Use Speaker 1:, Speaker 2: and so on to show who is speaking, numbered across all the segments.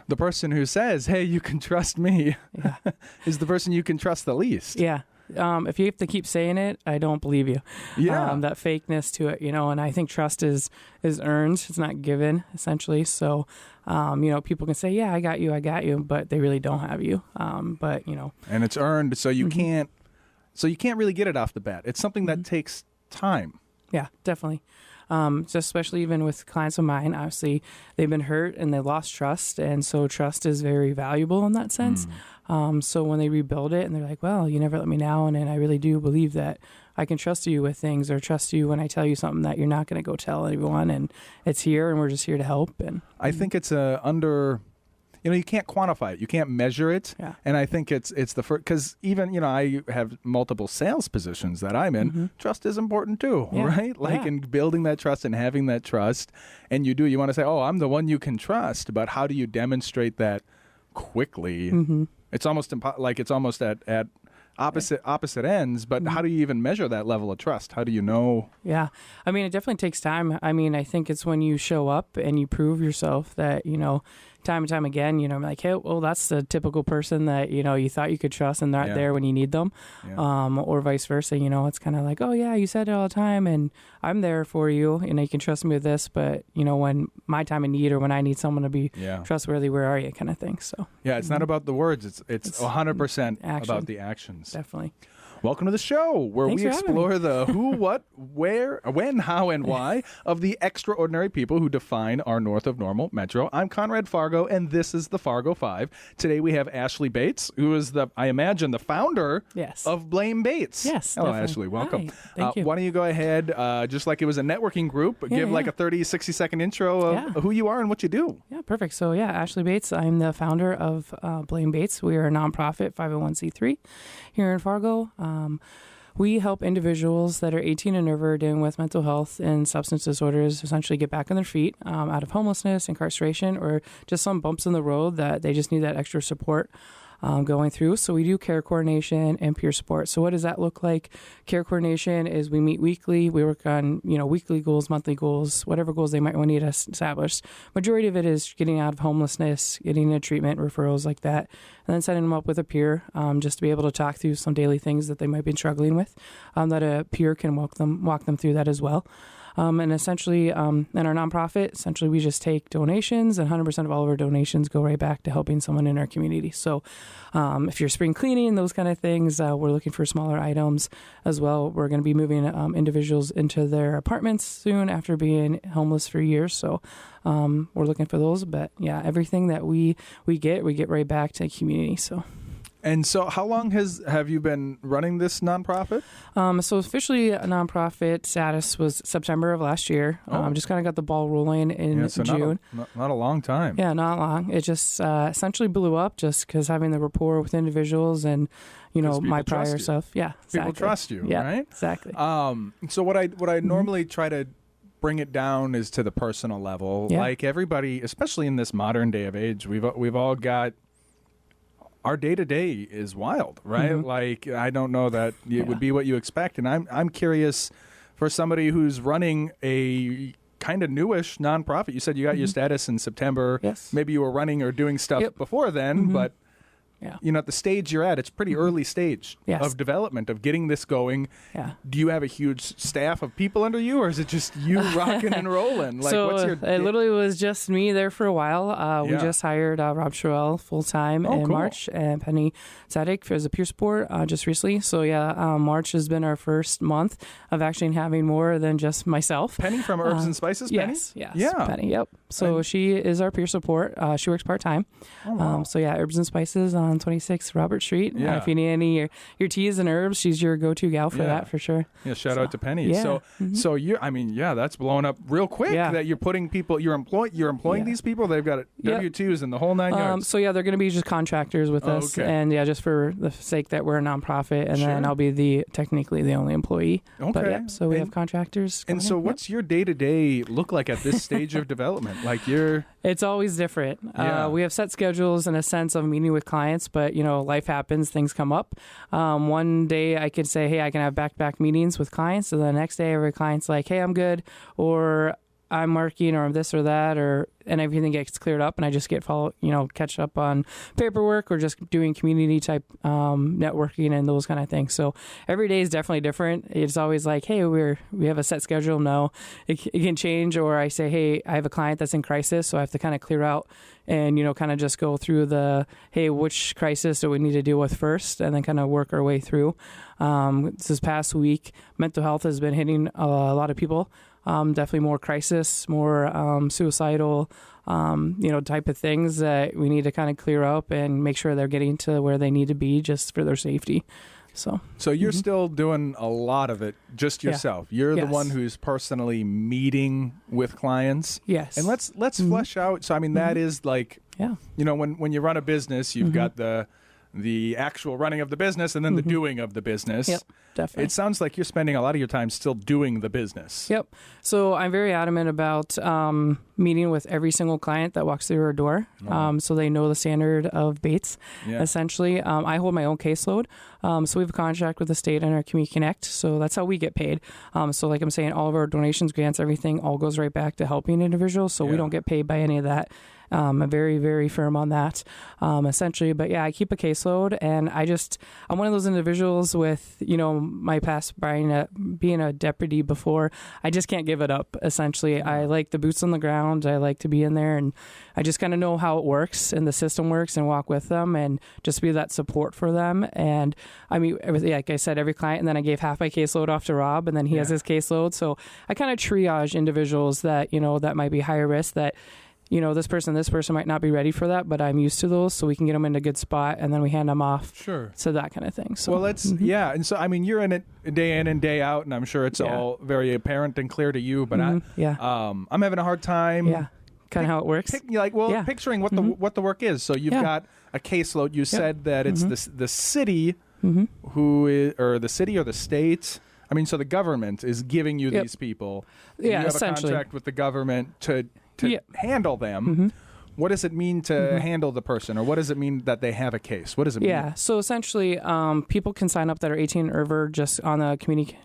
Speaker 1: the person who says, hey, you can trust me, is the person you can trust the least.
Speaker 2: Yeah. If you have to keep saying it, I don't believe you.
Speaker 1: Yeah.
Speaker 2: That fakeness to it, and I think trust is earned. It's not given, essentially. So, people can say, yeah, I got you, but they really don't have you. And
Speaker 1: it's earned. So you can't really get it off the bat. It's something that takes time.
Speaker 2: Yeah, definitely. Just especially even with clients of mine, obviously they've been hurt and they lost trust. And so trust is very valuable in that sense. So when they rebuild it and they're like, well, you never let me down. And I really do believe that I can trust you with things, or trust you when I tell you something that you're not going to go tell anyone. And it's here and we're just here to help. And
Speaker 1: I think it's you can't quantify it. You can't measure it.
Speaker 2: Yeah.
Speaker 1: And I think it's the first, because even, I have multiple sales positions that I'm in. Trust is important too, right? Like in building that trust and having that trust. And you want to say, oh, I'm the one you can trust. But how do you demonstrate that quickly? It's almost it's almost at opposite ends, but how do you even measure that level of trust? How do you know? Yeah.
Speaker 2: I mean, it definitely takes time. I mean, I think it's when you show up and you prove yourself that, time and time again, I'm like, hey, well, that's the typical person that, you thought you could trust and they're not there when you need them. Or vice versa, it's kind of like, oh yeah, you said it all the time and I'm there for you and you can trust me with this, but when my time of need or when I need someone to be trustworthy, where are you, kind of thing. So
Speaker 1: yeah, it's not about the words. It's 100%
Speaker 2: action.
Speaker 1: About the actions.
Speaker 2: Definitely.
Speaker 1: Welcome to the show, where we explore the who, what, where, when, how, and why of the extraordinary people who define our north of normal metro. I'm Conrad Fargo, and this is the Fargo Five. Today we have Ashley Bates, who is I imagine, the founder of Blame Bates.
Speaker 2: Yes.
Speaker 1: Hello,
Speaker 2: definitely.
Speaker 1: Ashley. Welcome.
Speaker 2: Hi. Thank you.
Speaker 1: Why don't you go ahead, just like it was a networking group, give like a 30, 60-second intro of who you are and what you do.
Speaker 2: Yeah, perfect. So Ashley Bates. I'm the founder of Blame Bates. We are a nonprofit 501c3 here in Fargo. We help individuals that are 18 and over dealing with mental health and substance disorders essentially get back on their feet out of homelessness, incarceration, or just some bumps in the road that they just need that extra support going through. So we do care coordination and peer support. So what does that look like? Care coordination is we meet weekly. We work on, weekly goals, monthly goals, whatever goals they might want to need us established. Majority of it is getting out of homelessness, getting into treatment, referrals like that, and then setting them up with a peer just to be able to talk through some daily things that they might be struggling with, that a peer can walk them through that as well. And essentially, in our nonprofit, essentially we just take donations, and 100% of all of our donations go right back to helping someone in our community. So if you're spring cleaning, those kind of things, we're looking for smaller items as well. We're going to be moving individuals into their apartments soon after being homeless for years. So we're looking for those. But yeah, everything that we get right back to the community. So.
Speaker 1: And so how long have you been running this nonprofit?
Speaker 2: So officially a nonprofit status was September of last year. Just kind of got the ball rolling in June.
Speaker 1: Not a long time.
Speaker 2: Yeah, not long. It just essentially blew up just because having the rapport with individuals and, my prior stuff. Yeah, exactly.
Speaker 1: People trust you, right?
Speaker 2: Exactly.
Speaker 1: So what I normally try to bring it down is to the personal level.
Speaker 2: Yeah.
Speaker 1: Like everybody, especially in this modern day of age, we've all got... Our day-to-day is wild, right? Like, I don't know that it would be what you expect. And I'm curious, for somebody who's running a kind of newish nonprofit, you said you got your status in September.
Speaker 2: Yes.
Speaker 1: Maybe you were running or doing stuff before then, but at the stage you're at, it's pretty early stage of development, of getting this going.
Speaker 2: Yeah.
Speaker 1: Do you have a huge staff of people under you, or is it just you rocking and rolling? Like,
Speaker 2: so it literally was just me there for a while. We just hired Rob Sherrill full-time in March, and Penny Zadig as a peer support just recently. So March has been our first month of actually having more than just myself.
Speaker 1: Penny from Herbs and Spices, Penny?
Speaker 2: Yes, Penny, yep. So she is our peer support. She works part-time. Oh, wow. Herbs and Spices on 26 Robert Street. If you need any of your teas and herbs, she's your go-to gal for that, for sure.
Speaker 1: Yeah, shout out to Penny.
Speaker 2: Yeah.
Speaker 1: So that's blowing up real quick that you're putting people, you're employing these people. They've got W-2s and the whole 9 yards.
Speaker 2: They're going to be just contractors with us, and just for the sake that we're a nonprofit, and then I'll be technically the only employee.
Speaker 1: Okay.
Speaker 2: But, so we have contractors.
Speaker 1: And so what's your day-to-day look like at this stage of development?
Speaker 2: It's always different. We have set schedules in a sense of meeting with clients, but life happens, things come up. One day I could say, hey, I can have back-to-back meetings with clients, and the next day every client's like, hey, I'm good, or I'm marking or I'm this or that, and everything gets cleared up, and I just get catch up on paperwork or just doing community type networking and those kind of things. So every day is definitely different. It's always like, hey, we have a set schedule. No, it can change. Or I say, hey, I have a client that's in crisis, so I have to kind of clear out and kind of just go through hey, which crisis do we need to deal with first, and then kind of work our way through. This past week, mental health has been hitting a lot of people. Definitely more crisis, more suicidal, type of things that we need to kind of clear up and make sure they're getting to where they need to be just for their safety. So
Speaker 1: you're still doing a lot of it just yourself. Yeah. You're the one who's personally meeting with clients.
Speaker 2: Yes.
Speaker 1: And let's flesh out. So, I mean, that is like, when you run a business, you've got the actual running of the business and then the doing of the business.
Speaker 2: Yep, definitely.
Speaker 1: It sounds like you're spending a lot of your time still doing the business.
Speaker 2: Yep. So I'm very adamant about meeting with every single client that walks through our door, so they know the standard of Bates. Yeah. Essentially, I hold my own caseload. So we have a contract with the state and our Community Connect, so that's how we get paid. So like I'm saying, all of our donations, grants, everything all goes right back to helping individuals, so we don't get paid by any of that. I'm very, very firm on that, essentially. But yeah, I keep a caseload, and I'm one of those individuals with, my past being a deputy before. I just can't give it up, essentially. I like the boots on the ground. I like to be in there, and I just kind of know how it works and the system works and walk with them and just be that support for them. And I mean, like I said, every client, and then I gave half my caseload off to Rob, and then he has his caseload. So I kind of triage individuals that, that might be higher risk, that this person might not be ready for that, but I'm used to those, so we can get them in a good spot, and then we hand them off. Sure. So that kind of thing. So,
Speaker 1: well, and so, I mean, you're in it day in and day out, and I'm sure it's all very apparent and clear to you, but I'm having a hard time.
Speaker 2: Yeah. Kind of how it works.
Speaker 1: Picturing what the work is. So you've got a caseload. You said that it's the city who is, or the city or the state. I mean, so the government is giving you these people.
Speaker 2: Yeah,
Speaker 1: you have a contract with the government to handle them. What does it mean to handle the person, or what does it mean that they have a case? What does it mean?
Speaker 2: Yeah, so essentially, people can sign up that are 18 and over just on the Community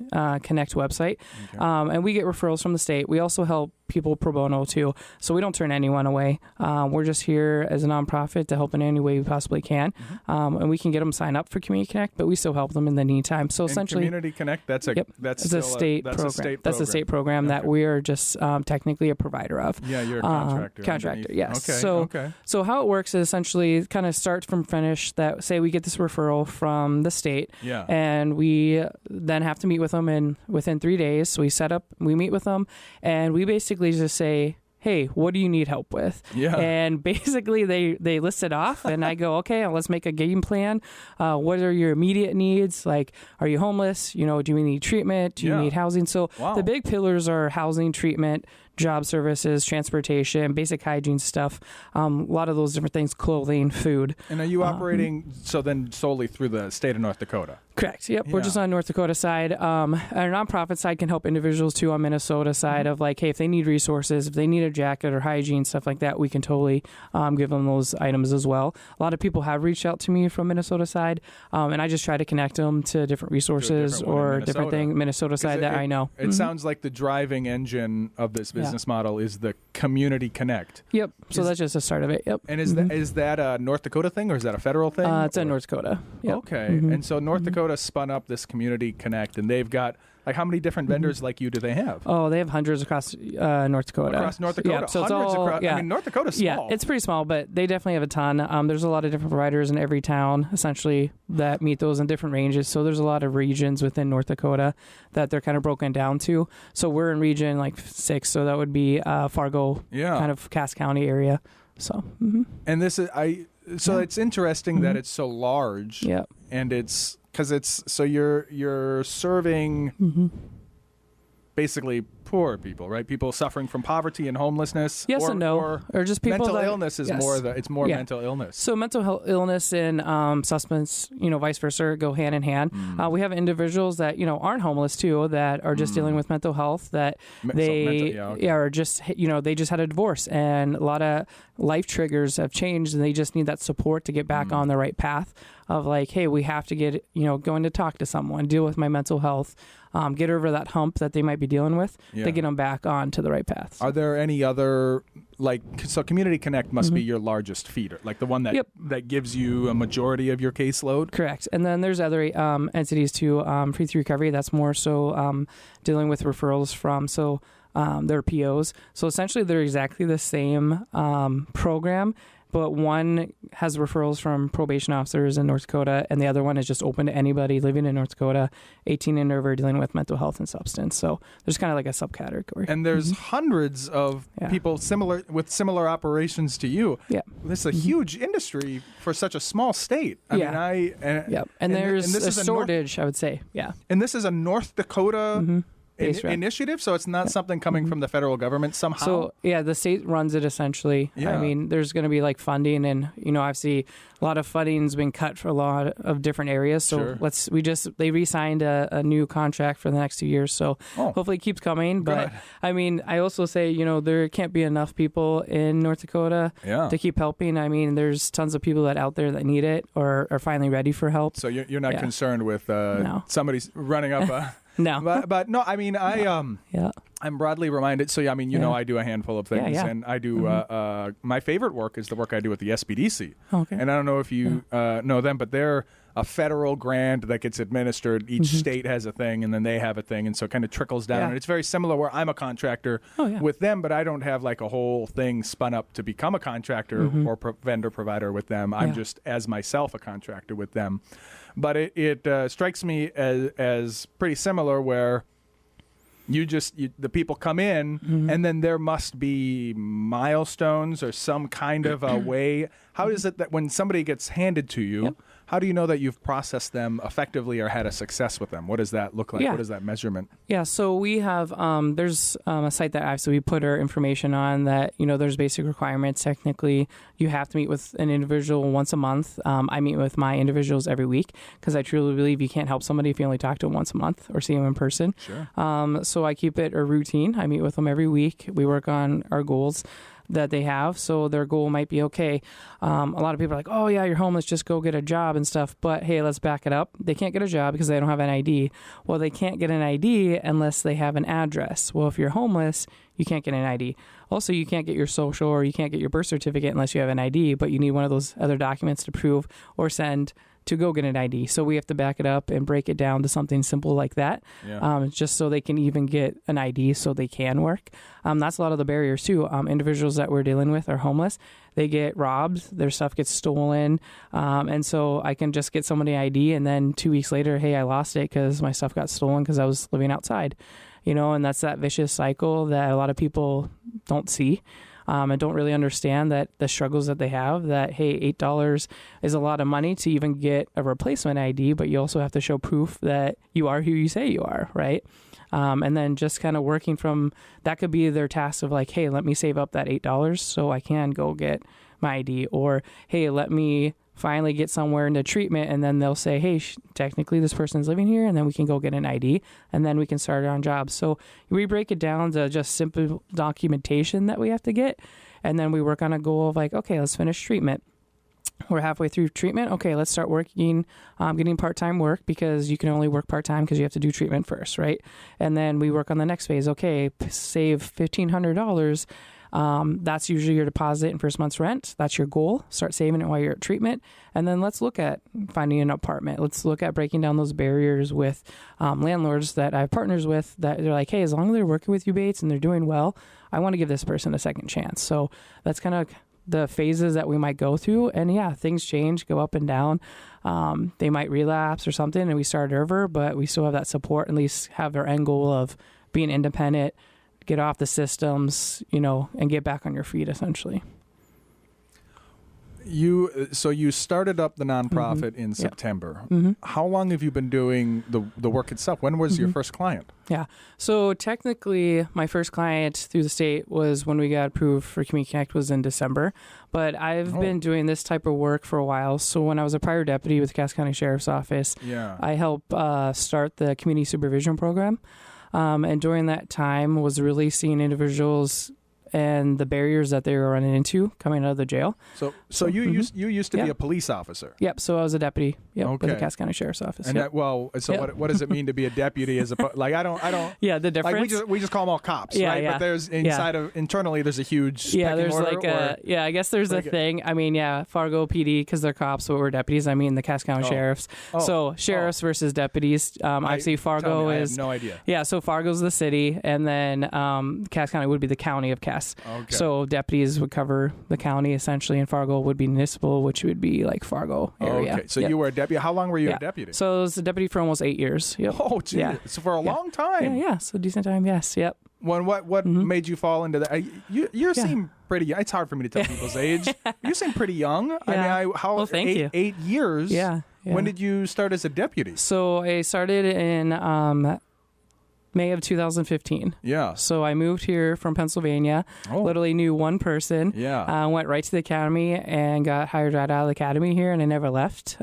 Speaker 2: Connect website, and we get referrals from the state. We also help people pro bono too, so we don't turn anyone away. We're just here as a nonprofit to help in any way we possibly can, and we can get them signed up for Community Connect, but we still help them in the meantime. So essentially,
Speaker 1: Community Connect, that's a
Speaker 2: state program. That's a state program that we are just technically a provider of.
Speaker 1: Yeah, you're a contractor.
Speaker 2: Contractor, yes.
Speaker 1: Okay.
Speaker 2: So how it works is essentially kind of start from finish. That say we get this referral from the state, and we then have to meet with them within 3 days. So we meet with them, and we basically just say, hey, what do you need help with? Yeah. And basically they list it off, and I go, okay, let's make a game plan. What are your immediate needs? Like, are you homeless? Do you need treatment? Do you need housing? So the big pillars are housing, treatment, job services, transportation, basic hygiene stuff, a lot of those different things, clothing, food.
Speaker 1: And are you operating solely through the state of North Dakota?
Speaker 2: Correct. Yep. Yeah. We're just on North Dakota side. Our nonprofit side can help individuals too on Minnesota side of like, hey, if they need resources, if they need a jacket or hygiene, stuff like that, we can totally give them those items as well. A lot of people have reached out to me from Minnesota side, and I just try to connect them to different resources or different thing Minnesota side that I know.
Speaker 1: It sounds like the driving engine of this business model is the Community Connect.
Speaker 2: Yep. So that's just the start of it. Yep.
Speaker 1: And is that a North Dakota thing, or is that a federal thing?
Speaker 2: It's in North Dakota. Yep.
Speaker 1: Okay. And so North Dakota spun up this Community Connect, and they've got, like, how many different vendors like you do they have?
Speaker 2: Oh, they have hundreds across North Dakota.
Speaker 1: Across North Dakota?
Speaker 2: Yeah, so
Speaker 1: hundreds
Speaker 2: it's all,
Speaker 1: across. I mean, North Dakota's small.
Speaker 2: Yeah, it's pretty small, but they definitely have a ton. There's a lot of different providers in every town, essentially, that meet those in different ranges. So there's a lot of regions within North Dakota that they're kind of broken down to. So we're in region, 6, so that would be Fargo, kind of Cass County area. So,
Speaker 1: And this is, it's interesting that it's so large.
Speaker 2: Yeah.
Speaker 1: And it's, because it's, so you're serving basically poor people, right? People suffering from poverty and homelessness.
Speaker 2: Yes and no, or just people.
Speaker 1: Mental illness is more mental illness.
Speaker 2: So mental illness and substance, vice versa, go hand in hand. We have individuals that aren't homeless too, that are just dealing with mental health. That are just they just had a divorce, and a lot of life triggers have changed, and they just need that support to get back on the right path. Of like, hey, we have to get going to talk to someone, deal with my mental health, get over that hump that they might be dealing with. to get them back onto the right path.
Speaker 1: Are there any other, so Community Connect must be your largest feeder, like the one that that gives you a majority of your caseload?
Speaker 2: Correct. And then there's other entities too, Free Through Recovery, that's more so dealing with referrals from their POs. So essentially they're exactly the same program, but one has referrals from probation officers in North Dakota, and the other one is just open to anybody living in North Dakota, 18 and over, dealing with mental health and substance. So there's kind of like a subcategory.
Speaker 1: And there's hundreds of people with similar operations to you.
Speaker 2: Yeah.
Speaker 1: This is a huge industry for such a small state. I mean,
Speaker 2: and there's a shortage, I would say. Yeah.
Speaker 1: And this is a North Dakota initiative, so it's not something coming from the federal government somehow.
Speaker 2: So the state runs it essentially. I mean, there's going to be like funding, and I see a lot of funding's been cut for a lot of different areas. So they re-signed a new contract for the next 2 years. So hopefully it keeps coming. But I mean, I also say there can't be enough people in North Dakota to keep helping. I mean, there's tons of people out there that need it or are finally ready for help.
Speaker 1: So you're not concerned with somebody running up a.
Speaker 2: No,
Speaker 1: but no. I mean, I'm broadly reminded. So I mean, I do a handful of things, and I do. My favorite work is the work I do with the SBDC.
Speaker 2: Okay.
Speaker 1: And I don't know if you know them, but they're a federal grant that gets administered. Each state has a thing, and then they have a thing, and so it kind of trickles down. And it's very similar where I'm a contractor with them, but I don't have like a whole thing spun up to become a contractor or vendor provider with them. I'm just as myself a contractor with them. But it strikes me as pretty similar where the people come in and then there must be milestones or some kind of a way. How is it that when somebody gets handed to you, how do you know that you've processed them effectively or had a success with them? What does that look like? What is that measurement? Yeah,
Speaker 2: so we have, there's a site that we put our information on that, there's basic requirements. Technically, you have to meet with an individual once a month. I meet with my individuals every week because I truly believe you can't help somebody if you only talk to them once a month or see them in person.
Speaker 1: Sure.
Speaker 2: So I keep it a routine. I meet with them every week. We work on our goals that they have. So their goal might be, okay, a lot of people are like, oh yeah, you're homeless, just go get a job and stuff. But hey, let's back it up. They can't get a job because they don't have an ID. Well, they can't get an ID unless they have an address. Well, if you're homeless, you can't get an ID. Also, you can't get your social or you can't get your birth certificate unless you have an ID, but you need one of those other documents to prove or send to go get an ID. So we have to back it up and break it down to something simple like that, just so they can even get an ID so they can work. That's a lot of the barriers too. Individuals that we're dealing with are homeless. They get robbed. Their stuff gets stolen. And so I can just get somebody ID and then 2 weeks later, hey, I lost it because my stuff got stolen because I was living outside. And that's that vicious cycle that a lot of people don't see. And don't really understand that the struggles that they have, that, hey, $8 is a lot of money to even get a replacement ID, but you also have to show proof that you are who you say you are, right? And then just kind of working from, that could be their task of like, hey, let me save up that $8 so I can go get my ID, or, hey, let me finally get somewhere into treatment, and then they'll say, hey, technically this person's living here, and then we can go get an ID, and then we can start on jobs. So we break it down to just simple documentation that we have to get, and then we work on a goal of like, okay, let's finish treatment. We're halfway through treatment. Okay, let's start working, getting part-time work, because you can only work part-time because you have to do treatment first, right? And then we work on the next phase. Okay, save $1,500. That's usually your deposit and first month's rent. That's your goal. Start saving it while you're at treatment. And then let's look at finding an apartment. Let's look at breaking down those barriers with landlords that I have partners with, that they're like, hey, as long as they're working with you, Bates, and they're doing well, I want to give this person a second chance. So that's kind of the phases that we might go through. And yeah, things change, go up and down. They might relapse or something, and we start over, but we still have that support, at least have our end goal of being independent, get off the systems, and get back on your feet, essentially.
Speaker 1: So you started up the nonprofit in September. How long have you been doing the work itself? When was your first client?
Speaker 2: Yeah. So technically, my first client through the state was when we got approved for Community Connect, was in December. But I've been doing this type of work for a while. So when I was a prior deputy with the Cass County Sheriff's Office, I helped start the community supervision program. And during that time was really seeing individuals and the barriers that they were running into coming out of the jail.
Speaker 1: So you used to be a police officer.
Speaker 2: Yep. So I was a deputy. Yep.
Speaker 1: Okay.
Speaker 2: With the Cass County Sheriff's Office.
Speaker 1: And what does it mean to be a deputy as a like I don't
Speaker 2: yeah, the difference.
Speaker 1: Like we just call them all cops,
Speaker 2: Yeah,
Speaker 1: right?
Speaker 2: yeah.
Speaker 1: But there's internally there's a huge
Speaker 2: there's
Speaker 1: order,
Speaker 2: I guess there's a thing. I mean, Fargo PD because they're cops, but we're deputies. I mean, the Cass County Sheriffs. So sheriffs versus deputies. Obviously, Fargo is.
Speaker 1: I have no idea.
Speaker 2: Yeah, so Fargo's the city, and then Cass County would be the county of Cass.
Speaker 1: Okay.
Speaker 2: So deputies would cover the county essentially, and Fargo would be municipal, which would be like Fargo area.
Speaker 1: Okay, so you were a deputy. How long were you a deputy?
Speaker 2: So I was a deputy for almost 8 years. Yep.
Speaker 1: Oh, geez. Yeah. So for a long time.
Speaker 2: Yeah. So decent time. Yes. Yep.
Speaker 1: What made you fall into that? You seem pretty. It's hard for me to tell people's age. You seem pretty young.
Speaker 2: Yeah.
Speaker 1: I mean,
Speaker 2: thank you.
Speaker 1: 8 years.
Speaker 2: Yeah.
Speaker 1: When did you start as a deputy?
Speaker 2: So I started in May of 2015.
Speaker 1: Yeah.
Speaker 2: So I moved here from Pennsylvania. Literally knew one person.
Speaker 1: Yeah.
Speaker 2: Went right to the academy and got hired right out of the academy here, and I never left.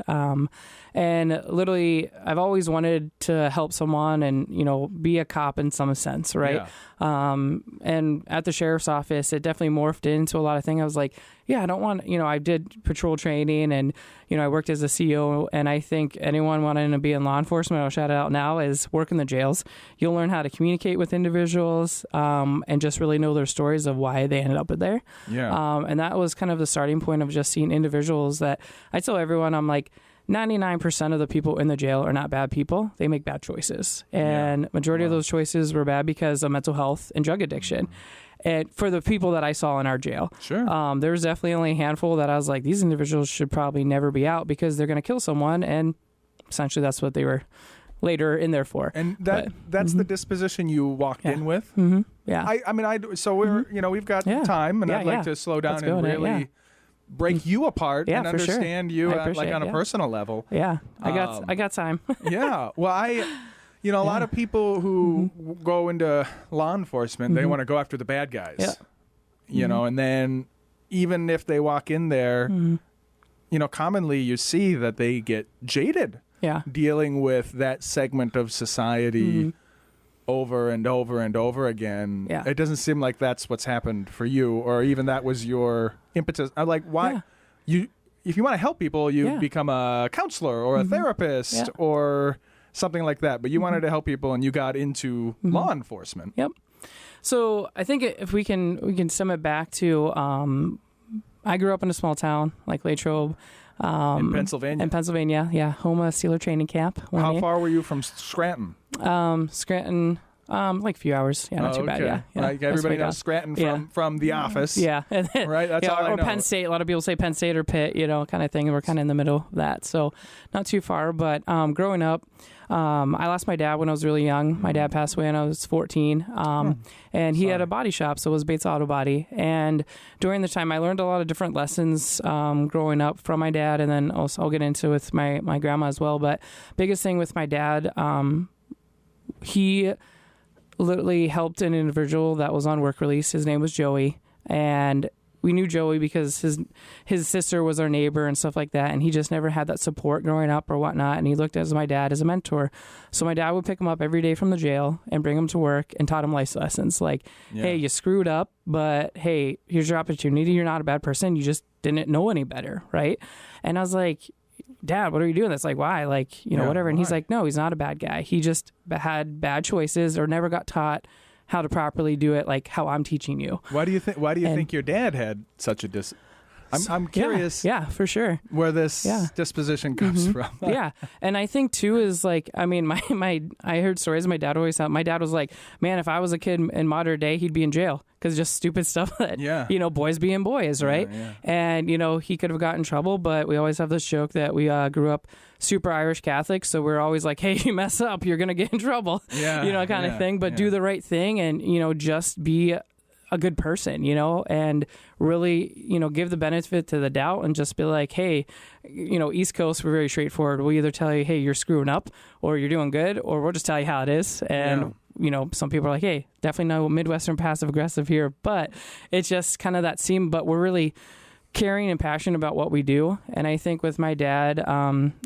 Speaker 2: And literally, I've always wanted to help someone and, be a cop in some sense, right?
Speaker 1: Yeah.
Speaker 2: And at the sheriff's office, it definitely morphed into a lot of things. I was like, I don't want, I did patrol training and, I worked as a CO. And I think anyone wanting to be in law enforcement, I'll shout it out now, is work in the jails. You'll learn how to communicate with individuals and just really know their stories of why they ended up there.
Speaker 1: Yeah.
Speaker 2: And that was kind of the starting point of just seeing individuals that I tell everyone, I'm like, 99% of the people in the jail are not bad people. They make bad choices. And majority of those choices were bad because of mental health and drug addiction. And for the people that I saw in our jail, there was definitely only a handful that I was like, these individuals should probably never be out because they're going to kill someone. And essentially that's what they were later in there for.
Speaker 1: And that's the disposition you walked in with?
Speaker 2: Mm-hmm. Yeah.
Speaker 1: I mean, so we're, we've got time and I'd like to slow down and really break you apart and understand you like on a personal level.
Speaker 2: Yeah. I got time.
Speaker 1: Yeah. Well, a lot of people who go into law enforcement, they want to go after the bad guys, and then even if they walk in there, commonly you see that they get jaded dealing with that segment of society over and over and over again. Yeah. It doesn't seem like that's what's happened for you, or even that was your impetus. I'm like, why if you want to help people, you become a counselor or a therapist or something like that. But you wanted to help people, and you got into law enforcement.
Speaker 2: Yep. So I think if we can sum it back to, I grew up in a small town like Latrobe.
Speaker 1: In Pennsylvania?
Speaker 2: In Pennsylvania, yeah. Homa Steeler Training Camp.
Speaker 1: How far were you from Scranton?
Speaker 2: Scranton, like a few hours. Yeah, not too bad. Yeah.
Speaker 1: Like everybody knows Scranton from The Office.
Speaker 2: Yeah.
Speaker 1: Right? That's all I know.
Speaker 2: Or Penn State. A lot of people say Penn State or Pitt, kind of thing. And we're kind of in the middle of that. So not too far. But growing up, I lost my dad when I was really young. My dad passed away when I was 14. And he had a body shop, so it was Bates Auto Body. And during the time, I learned a lot of different lessons growing up from my dad, and then also I'll get into with my grandma as well. But biggest thing with my dad, he literally helped an individual that was on work release. His name was Joey, and we knew Joey because his sister was our neighbor and stuff like that, and he just never had that support growing up or whatnot, and he looked at my dad as a mentor. So my dad would pick him up every day from the jail and bring him to work and taught him life lessons like, hey, you screwed up, but hey, here's your opportunity. You're not a bad person. You just didn't know any better, right? And I was like, Dad, what are you doing? That's like, why? Like, whatever. And he's like, no, he's not a bad guy. He just had bad choices or never got taught how to properly do it, like how I'm teaching you.
Speaker 1: Why do you think your dad had such a I'm curious.
Speaker 2: Yeah, for sure.
Speaker 1: Where this disposition comes from.
Speaker 2: Yeah, and I think too is like, I mean, I heard stories. My dad always thought. My dad was like, man, if I was a kid in modern day, he'd be in jail because just stupid stuff that boys being boys, right?
Speaker 1: Yeah.
Speaker 2: And he could have gotten in trouble, but we always have this joke that we grew up super Irish Catholic, so we're always like, hey, you mess up, you're gonna get in trouble, kind of thing. But do the right thing and just be a good person, and really, give the benefit to the doubt and just be like, hey, East Coast, we're very straightforward. We'll either tell you, hey, you're screwing up or you're doing good, or we'll just tell you how it is. And, some people are like, hey, definitely no Midwestern passive aggressive here, but it's just kind of that seam, but we're really caring and passionate about what we do. And I think with my dad,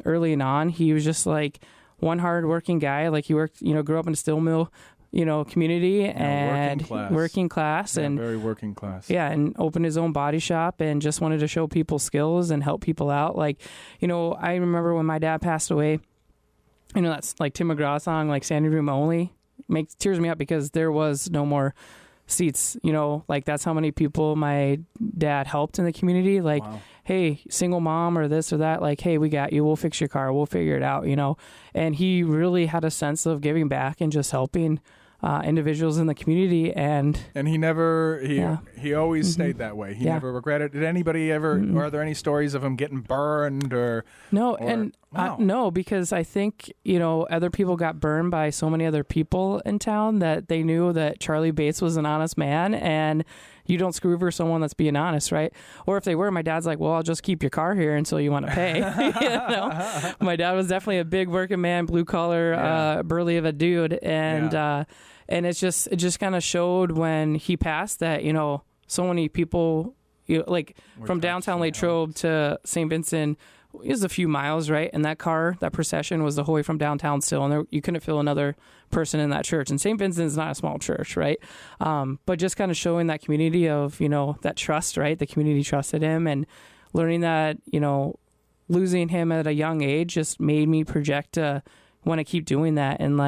Speaker 2: early on, he was just like one hardworking guy. Like he worked, grew up in a steel mill, community and working class
Speaker 1: yeah,
Speaker 2: and
Speaker 1: very working class.
Speaker 2: Yeah, and opened his own body shop and just wanted to show people skills and help people out. Like, I remember when my dad passed away, that's like Tim McGraw song, like standing room only, tears me up because there was no more seats, like that's how many people my dad helped in the community. Like, wow. Hey, single mom or this or that, like, hey, we got you. We'll fix your car. We'll figure it out, And he really had a sense of giving back and just helping individuals in the community. And he always stayed that way. He never regretted. Did anybody ever, or are there any stories of him getting burned or? No,
Speaker 1: wow.
Speaker 2: No, because I think, other people got burned by so many other people in town that they knew that Charlie Bates was an honest man, and you don't screw over someone that's being honest, right? Or if they were, my dad's like, well, I'll just keep your car here until you want to pay. My dad was definitely a big working man, blue collar, burly of a dude. And it just kind of showed when he passed that, so many people, from downtown Latrobe to St. Vincent, it was a few miles, right? And that procession was the whole way from downtown still, and you couldn't feel another person in that church. And St. Vincent's not a small church, right? But just kind of showing that community of, that trust, right? The community trusted him, and learning that, losing him at a young age just made me project to want to keep doing that. And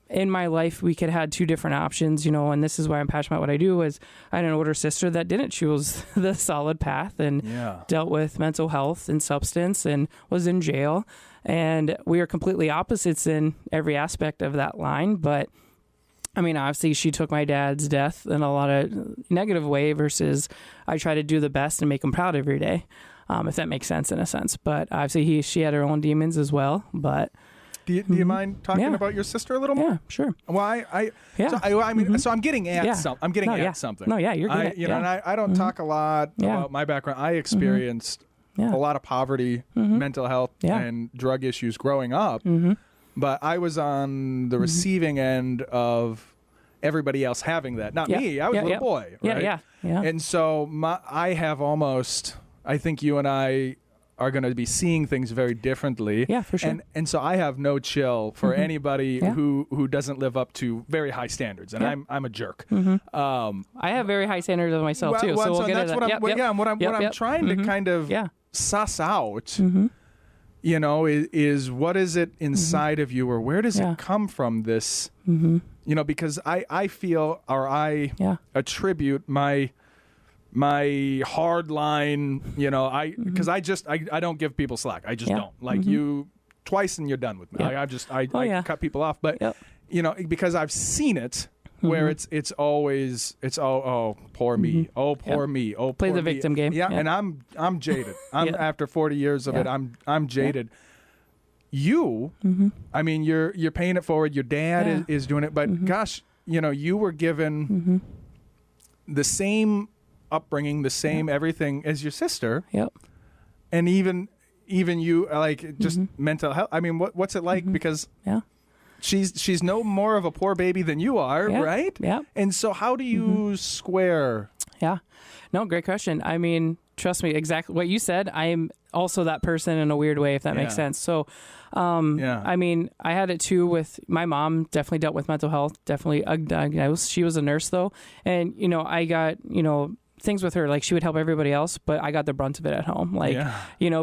Speaker 2: in my life, we could have had two different options, and this is why I'm passionate about what I do. Is I had an older sister that didn't choose the solid path and dealt with mental health and substance and was in jail. And we are completely opposites in every aspect of that line. But I mean, obviously she took my dad's death in a lot of negative way versus I try to do the best and make him proud every day. If that makes sense in a sense. But obviously she had her own demons as well. But
Speaker 1: do you mind talking about your sister a little more?
Speaker 2: Yeah, sure.
Speaker 1: Well, so I'm getting at something. I'm getting at something.
Speaker 2: No, yeah, you're good.
Speaker 1: And I don't talk a lot about my background. I experienced a lot of poverty, mental health, and drug issues growing up. But I was on the receiving end of everybody else having that. Not me. I was a little boy. Right?
Speaker 2: Yeah.
Speaker 1: And so I think you and I are going to be seeing things very differently.
Speaker 2: Yeah, for sure.
Speaker 1: And so I have no chill for anybody who doesn't live up to very high standards, and I'm a jerk.
Speaker 2: I have very high standards of myself too. So we'll get into that.
Speaker 1: What I'm trying to kind of suss out, is what is it inside of you, or where does it come from? This, because I feel, or I attribute my hard line, because I don't give people slack. I just don't. Like you twice and you're done with me. I cut people off. But because I've seen it where it's always poor me. Oh, poor me. Oh,
Speaker 2: play the victim game.
Speaker 1: Yeah, and I'm jaded. After 40 years of it, I'm jaded. You, I mean, you're paying it forward. Your dad is doing it, but gosh, you were given the same upbringing, the same everything as your sister. And even you, like, just mental health. I mean, what's it like? Because she's no more of a poor baby than you are, right? And so how do you square?
Speaker 2: No, great question. I mean, trust me, exactly what you said. I am also that person in a weird way, if that makes sense. So, I mean, I had it too with my mom. Definitely dealt with mental health. Definitely undiagnosed. She was a nurse though, and I got things with her, like she would help everybody else, but I got the brunt of it at home,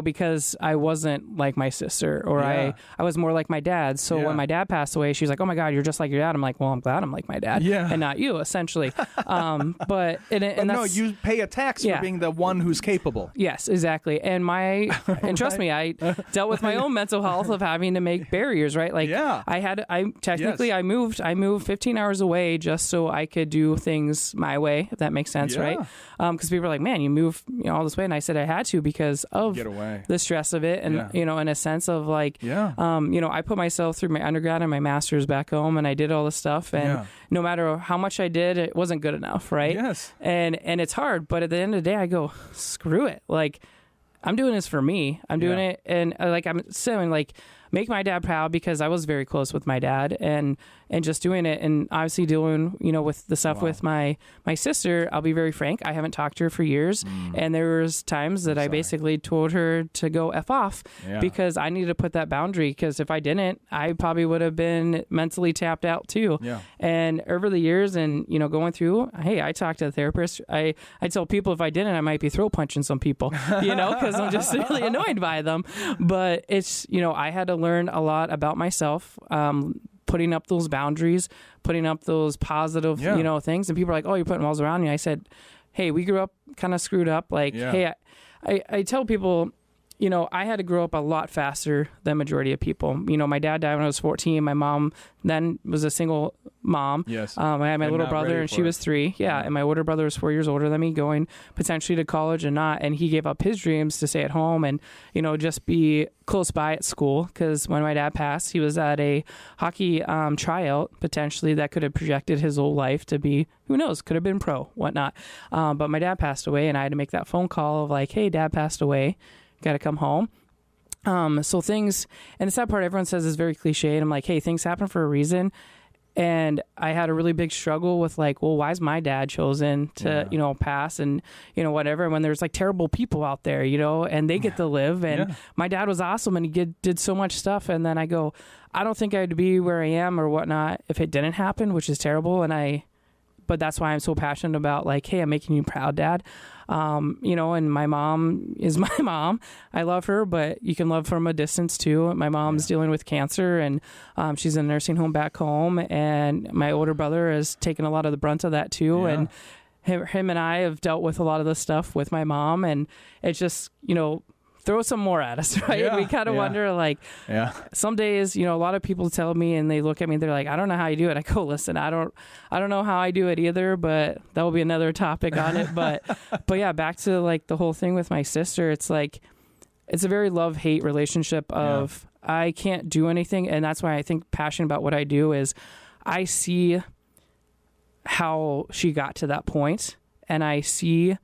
Speaker 2: because I wasn't like my sister, or I was more like my dad. So when my dad passed away, she was like, oh my God, you're just like your dad. I'm like, well, I'm glad I'm like my dad and not you, essentially. But
Speaker 1: you pay a tax for being the one who's capable.
Speaker 2: Yes, exactly. And trust me, I dealt with my own mental health of having to make barriers, right? Like I moved 15 hours away just so I could do things my way, if that makes sense, right? Because people are like, man, you moved all this way. And I said I had to because of the stress of it. And, in a sense of like, I put myself through my undergrad and my master's back home, and I did all this stuff. And no matter how much I did, it wasn't good enough. Right.
Speaker 1: Yes.
Speaker 2: And it's hard. But at the end of the day, I go, screw it. Like, I'm doing this for me. I'm doing it. And I'm saying, like, make my dad proud, because I was very close with my dad, and just doing it, and obviously dealing, with the stuff with my sister. I'll be very frank, I haven't talked to her for years, and there was times that I basically told her to go F off because I needed to put that boundary, because if I didn't, I probably would have been mentally tapped out too. And over the years, and going through, hey, I talked to a therapist. I tell people if I didn't, I might be throat punching some people, because I'm just really annoyed by them. But it's, I had to learn a lot about myself, putting up those boundaries, putting up those positive, things. And people are like, oh, you're putting walls around me. I said, hey, we grew up kind of screwed up. Like, hey, I tell people, I had to grow up a lot faster than majority of people. My dad died when I was 14. My mom then was a single mom. Yes. I had my little brother, and she was 3. Yeah. And my older brother was 4 years older than me, going potentially to college and not. And he gave up his dreams to stay at home and, just be close by at school. Because when my dad passed, he was at a hockey tryout, potentially, that could have projected his whole life to be, who knows, could have been pro, whatnot. But my dad passed away, and I had to make that phone call of like, hey, dad passed away. Got to come home. So things, and the sad part, everyone says is very cliche. And I'm like, hey, things happen for a reason. And I had a really big struggle with like, well, why is my dad chosen to, pass and, whatever, when there's like terrible people out there, and they get to live. And my dad was awesome, and he did so much stuff. And then I go, I don't think I'd be where I am or whatnot if it didn't happen, which is terrible. But that's why I'm so passionate about like, hey, I'm making you proud, Dad. And my mom is my mom. I love her, but you can love from a distance too. My mom's dealing with cancer, and she's in a nursing home back home. And my older brother has taken a lot of the brunt of that too. And him and I have dealt with a lot of the stuff with my mom, and it's just, throw some more at us, right? We kind of wonder, like, some days, a lot of people tell me, and they look at me, they're like, I don't know how you do it. I go, listen, I don't know how I do it either, but that will be another topic on it. But yeah, back to like the whole thing with my sister. It's like, it's a very love-hate relationship of I can't do anything. And that's why I think passionate about what I do is I see how she got to that point, and I see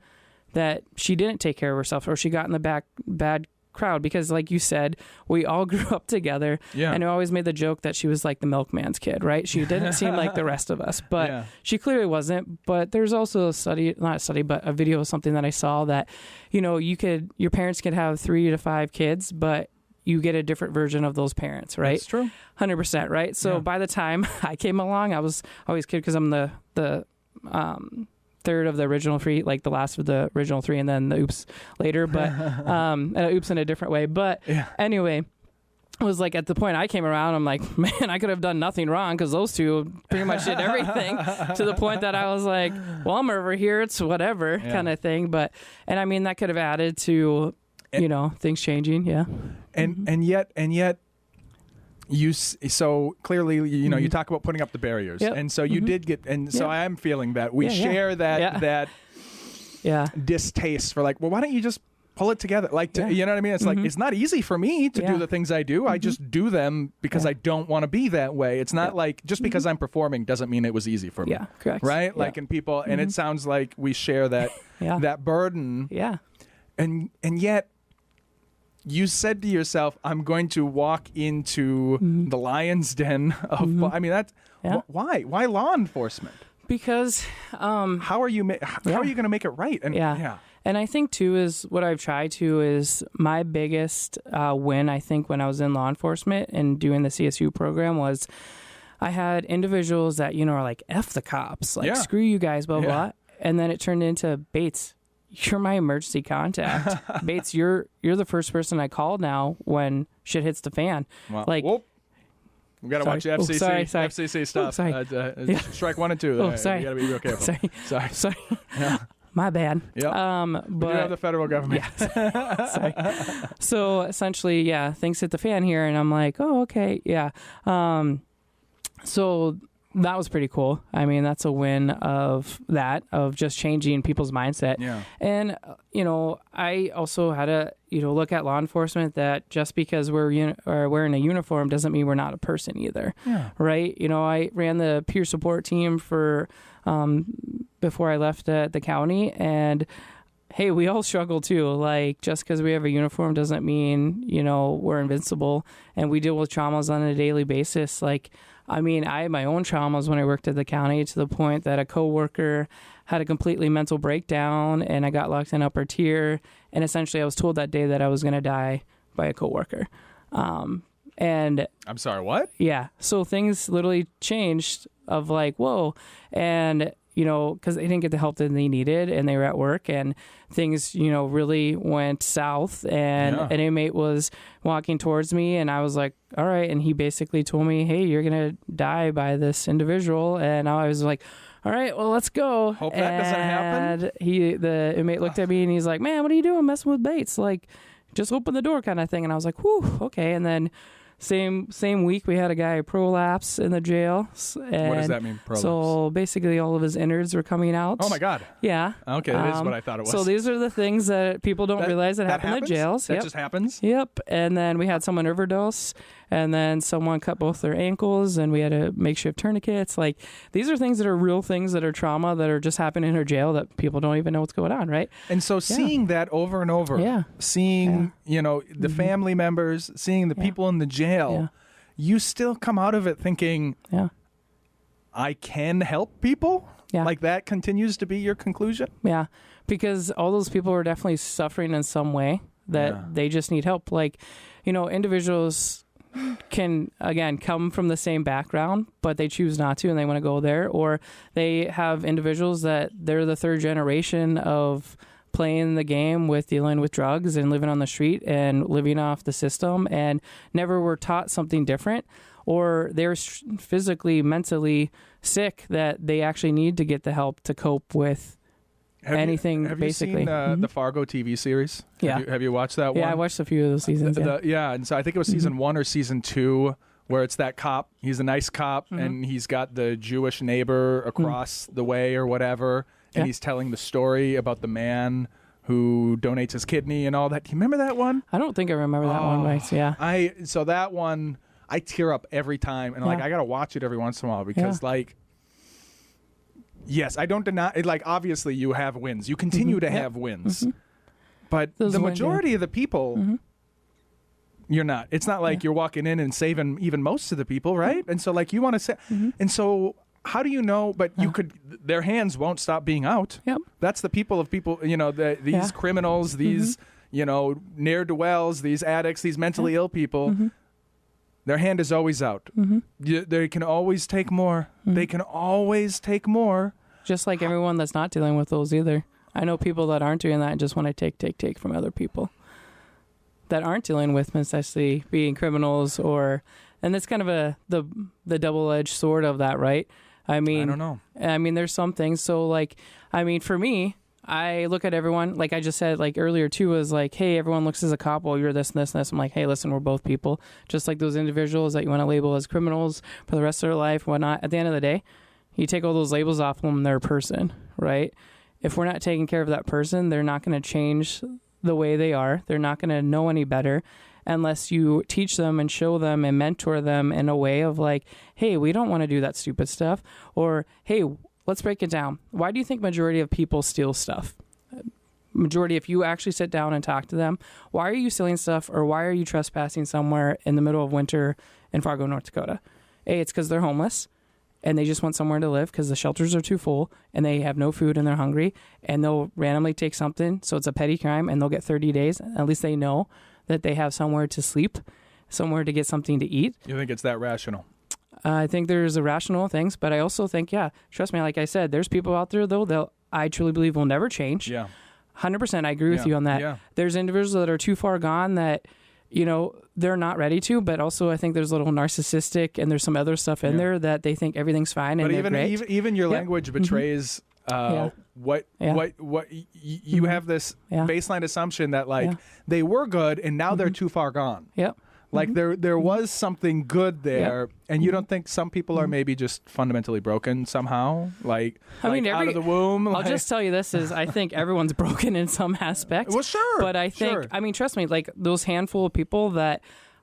Speaker 2: that she didn't take care of herself, or she got in the bad crowd, because like you said, we all grew up together. And I always made the joke that she was like the milkman's kid, right? She didn't seem like the rest of us, but she clearly wasn't. But there's also a video of something that I saw that, your parents could have 3 to 5 kids, but you get a different version of those parents, right? That's
Speaker 1: true.
Speaker 2: 100%, right? So by the time I came along, I was always kid, because I'm the third of the original 3, like the last of the original 3, and then the oops later, but oops in a different way. But anyway, it was like at the point I came around, I'm like, man, I could have done nothing wrong, because those two pretty much did everything, to the point that I was like, well, I'm over here, it's whatever kind of thing. But, and I mean, that could have added to, things changing.
Speaker 1: And yet, so clearly, you talk about putting up the barriers, and so you did get, and so I am feeling that we share that distaste for like, well, why don't you just pull it together? Like, you know what I mean? It's like, it's not easy for me to do the things I do. I just do them because I don't want to be that way. It's not like just because I'm performing doesn't mean it was easy for me.
Speaker 2: Correct.
Speaker 1: Right? Like, and people, and it sounds like we share that, that burden. And yet, you said to yourself, I'm going to walk into the lion's den of, I mean, that's, why law enforcement?
Speaker 2: Because,
Speaker 1: how are you going to make it right? And
Speaker 2: and I think too, is what I've tried to, is my biggest win, I think, when I was in law enforcement and doing the CSU program, was I had individuals that, are like, F the cops, like, screw you guys, blah, blah. And then it turned into, Bates, you're my emergency contact. Bates, you're the first person I call now when shit hits the fan.
Speaker 1: Well,
Speaker 2: like,
Speaker 1: we got to watch FCC, FCC stuff. Strike 1 and 2.
Speaker 2: Sorry.
Speaker 1: We got to be real careful.
Speaker 2: Sorry. My bad.
Speaker 1: But we do have the federal government.
Speaker 2: Sorry. So essentially, things hit the fan here, and I'm like, oh, okay, so that was pretty cool. I mean, that's a win of just changing people's mindset. And, I also had to, look at law enforcement, that just because we're wearing a uniform doesn't mean we're not a person either. Right? I ran the peer support team for, before I left the county, and hey, we all struggle too. Like, just because we have a uniform doesn't mean, we're invincible. And we deal with traumas on a daily basis. Like, I mean, I had my own traumas when I worked at the county, to the point that a coworker had a completely mental breakdown and I got locked in upper tier. And essentially I was told that day that I was going to die by a coworker. And
Speaker 1: I'm sorry, what?
Speaker 2: Yeah. So things literally changed of like, whoa. And, because they didn't get the help that they needed and they were at work, and things, really went south, and an inmate was walking towards me and I was like, all right. And he basically told me, hey, you're going to die by this individual. And I was like, all right, well, let's go.
Speaker 1: Hope that doesn't happen.
Speaker 2: The inmate looked at me and he's like, man, what are you doing messing with Bates? Like, just open the door kind of thing. And I was like, whew, okay. And then same week, we had a guy prolapse in the jail. And
Speaker 1: what does that mean, prolapse?
Speaker 2: So basically all of his innards were coming out.
Speaker 1: Oh, my God.
Speaker 2: Yeah.
Speaker 1: Okay, that is what I thought it was.
Speaker 2: So these are the things that people don't realize that happen in jails.
Speaker 1: That just happens?
Speaker 2: Yep. And then we had someone overdose, and then someone cut both their ankles, and we had a makeshift tourniquets. Like, these are things that are real things that are trauma that are just happening in our jail that people don't even know what's going on, right?
Speaker 1: And so seeing that over and over, seeing, the family members, seeing the people in the jail, you still come out of it thinking, I can help people? Yeah. Like, that continues to be your conclusion?
Speaker 2: Yeah, because all those people are definitely suffering in some way that they just need help. Like, individuals can, again, come from the same background, but they choose not to and they want to go there. Or they have individuals that they're the third generation of playing the game with dealing with drugs and living on the street and living off the system and never were taught something different, or they're physically, mentally sick that they actually need to get the help to cope with anything, basically.
Speaker 1: Have you seen the Fargo TV series?
Speaker 2: Yeah.
Speaker 1: Have you watched that one?
Speaker 2: Yeah, I watched a few of those seasons.
Speaker 1: And so I think it was season 1 or season 2 where it's that cop. He's a nice cop, and he's got the Jewish neighbor across the way or whatever, and he's telling the story about the man who donates his kidney and all that. Do you remember that one?
Speaker 2: I don't think I remember that one, right? Yeah.
Speaker 1: So that one, I tear up every time, and I got to watch it every once in a while because yes, I don't deny it. Like, obviously you have wins. You continue to have wins. But the majority of the people, you're not. It's not like you're walking in and saving even most of the people, right? And so, like, you want to say, and so how do you know? But you could, their hands won't stop being out. Yep. That's the people, these criminals, these, ne'er-do-wells, these addicts, these mentally ill people. Their hand is always out. They can always take more. They can always take more.
Speaker 2: Just like everyone that's not dealing with those either. I know people that aren't doing that and just want to take from other people that aren't dealing with necessarily being criminals, and it's kind of the double-edged sword of that, right? I mean,
Speaker 1: I don't know.
Speaker 2: I mean, there's some things. So, like, I mean, for me, I look at everyone, like I just said, like earlier too, was like, hey, everyone looks as a cop. Well, you're this and this and this. I'm like, hey, listen, we're both people. Just like those individuals that you want to label as criminals for the rest of their life, whatnot. At the end of the day, you take all those labels off them, they're a person, right? If we're not taking care of that person, they're not going to change the way they are. They're not going to know any better unless you teach them and show them and mentor them in a way of like, hey, we don't want to do that stupid stuff. Or, hey, let's break it down. Why do you think majority of people steal stuff? Majority, if you actually sit down and talk to them, why are you stealing stuff, or why are you trespassing somewhere in the middle of winter in Fargo, North Dakota? A, it's because they're homeless and they just want somewhere to live because the shelters are too full and they have no food and they're hungry, and they'll randomly take something. So it's a petty crime and they'll get 30 days. At least they know that they have somewhere to sleep, somewhere to get something to eat.
Speaker 1: You think it's that rational?
Speaker 2: I think there's irrational things, but I also think, trust me, like I said, there's people out there, though, I truly believe will never change. Yeah. 100%. I agree with you on that. Yeah. There's individuals that are too far gone that, they're not ready to, but also I think there's a little narcissistic and there's some other stuff in there that they think everything's fine.
Speaker 1: But
Speaker 2: and
Speaker 1: even your language betrays what you have this baseline assumption that they were good and now they're too far gone.
Speaker 2: Yep.
Speaker 1: Like there was something good there, and you don't think some people are maybe just fundamentally broken somehow, out of the womb?
Speaker 2: I'll just tell you this is I think everyone's broken in some aspect.
Speaker 1: Well, sure.
Speaker 2: But I think, I mean, trust me, like those handful of people that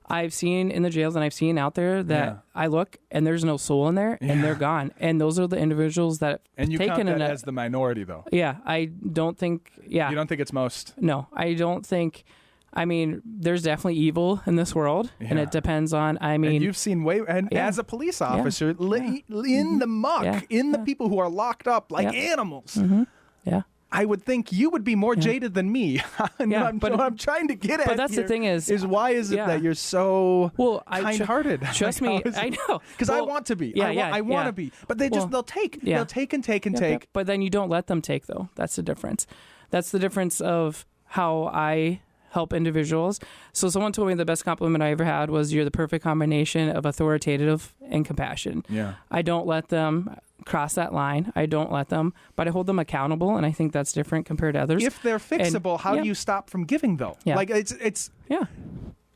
Speaker 2: I've seen in the jails and I've seen out there that I look and there's no soul in there and they're gone. And those are the individuals that
Speaker 1: and you count that as the minority, though.
Speaker 2: Yeah, I don't think. Yeah,
Speaker 1: you don't think it's most.
Speaker 2: No, I don't think. I mean, there's definitely evil in this world, and it depends on. I mean,
Speaker 1: and you've seen as a police officer in the muck, in the people who are locked up like animals.
Speaker 2: Mm-hmm. Yeah.
Speaker 1: I would think you would be more jaded than me. What I'm trying to get at.
Speaker 2: But that's the thing is
Speaker 1: why is it that you're so kind-hearted?
Speaker 2: Trust me, I know
Speaker 1: because I want to be. I want to be, but they'll take and take.
Speaker 2: But then you don't let them take, though. That's the difference. That's the difference of how I help individuals. So someone told me the best compliment I ever had was, you're the perfect combination of authoritative and compassion.
Speaker 1: Yeah.
Speaker 2: I don't let them cross that line. I don't let them, but I hold them accountable, and I think that's different compared to others.
Speaker 1: If they're fixable, how do you stop from giving, though?
Speaker 2: Yeah.
Speaker 1: Like it's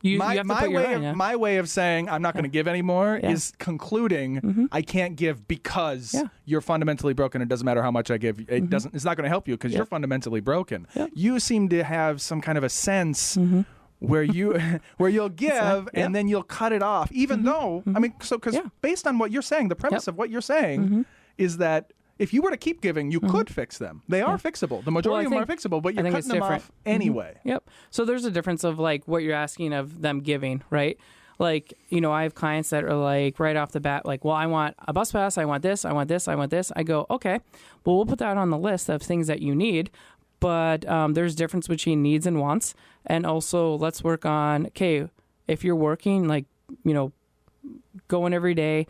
Speaker 2: You have to put your own,
Speaker 1: my way of saying I'm not going to give anymore is concluding I can't give because you're fundamentally broken. It doesn't matter how much I give. It doesn't. It's not going to help you because you're fundamentally broken. You seem to have some kind of a sense where you'll give and then you'll cut it off, even though I mean, because based on what you're saying, the premise of what you're saying is that if you were to keep giving, you could fix them. They are fixable. The majority of them are fixable, but you're cutting them off anyway.
Speaker 2: Yep. So there's a difference of like what you're asking of them giving, right? Like, I have clients that are like right off the bat, like, well, I want a bus pass. I want this. I want this. I want this. I go, okay, well, we'll put that on the list of things that you need. But there's difference between needs and wants. And also let's work on, okay, if you're working, like, going every day,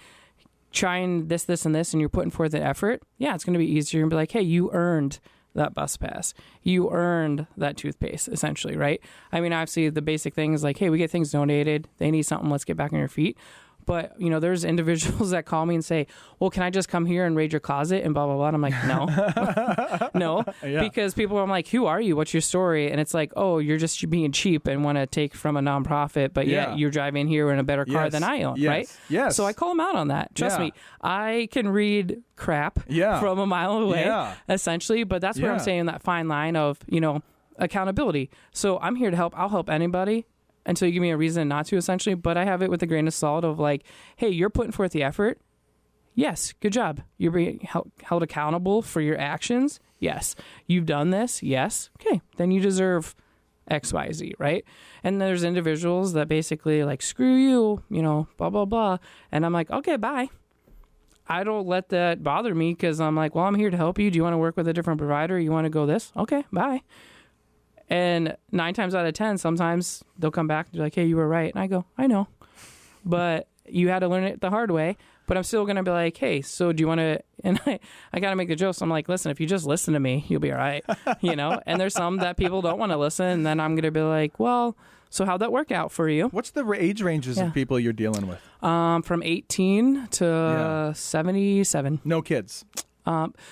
Speaker 2: trying this, and this, and you're putting forth the effort, it's going to be easier and be like, hey, you earned that bus pass. You earned that toothpaste, essentially, right? I mean, obviously, the basic thing is like, hey, we get things donated. They need something. Let's get back on your feet. But, there's individuals that call me and say, well, can I just come here and raid your closet and blah, blah, blah. And I'm like, no. No. Because people are like, who are you? What's your story? And it's like, oh, you're just being cheap and want to take from a nonprofit. But you're driving here in a better car than I own, right?
Speaker 1: Yes.
Speaker 2: So I call them out on that. Trust me. I can read crap from a mile away, essentially. But that's what I'm saying, that fine line of, accountability. So I'm here to help. I'll help anybody until you give me a reason not to, essentially. But I have it with a grain of salt of like, hey, you're putting forth the effort. Yes, good job. You're being held accountable for your actions. Yes. You've done this. Yes. Okay. Then you deserve X, Y, Z, right? And there's individuals that basically like, screw you, blah, blah, blah. And I'm like, okay, bye. I don't let that bother me because I'm like, well, I'm here to help you. Do you want to work with a different provider? You want to go this? Okay, bye. And 9 times out of 10, sometimes they'll come back and be like, hey, you were right. And I go, I know. But you had to learn it the hard way. But I'm still going to be like, hey, so do you want to, and I got to make the jokes. I'm like, listen, if you just listen to me, you'll be all right. And there's some that people don't want to listen. And then I'm going to be like, well, so how'd that work out for you?
Speaker 1: What's the age ranges of people you're dealing with?
Speaker 2: From 18 to 77.
Speaker 1: No kids.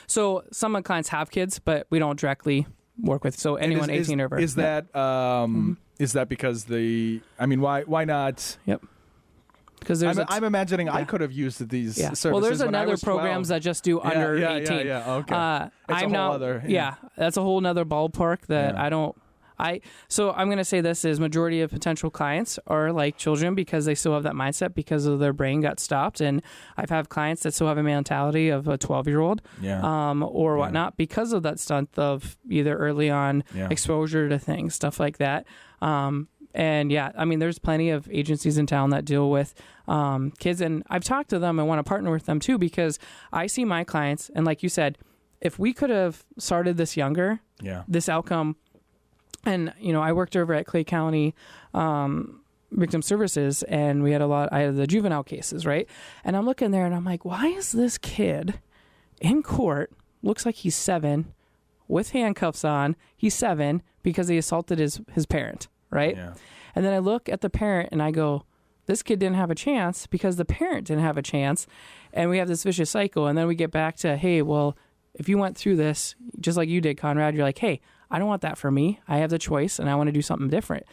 Speaker 2: So some of my clients have kids, but we don't directly work with. So anyone 18 or over.
Speaker 1: Is that is that because why not?
Speaker 2: Yep. Because
Speaker 1: I'm imagining I could have used these services.
Speaker 2: Well, there's
Speaker 1: when
Speaker 2: another programs
Speaker 1: 12.
Speaker 2: that just do under 18.
Speaker 1: Yeah. Okay. I'm not.
Speaker 2: That's a whole nother ballpark that I don't. So I'm going to say this is majority of potential clients are like children because they still have that mindset because of their brain got stopped. And I've had clients that still have a mentality of a 12-year-old or whatnot because of that stunt of either early on exposure to things, stuff like that. There's plenty of agencies in town that deal with kids. And I've talked to them and want to partner with them too because I see my clients. And like you said, if we could have started this younger, this outcome. And, I worked over at Clay County Victim Services, and I had the juvenile cases, right? And I'm looking there, and I'm like, why is this kid in court, looks like he's 7, with handcuffs on, he's 7, because he assaulted his parent, right? Yeah. And then I look at the parent, and I go, this kid didn't have a chance because the parent didn't have a chance, and we have this vicious cycle. And then we get back to, hey, well, if you went through this, just like you did, Conrad, you're like, hey, I don't want that for me. I have the choice and I want to do something different.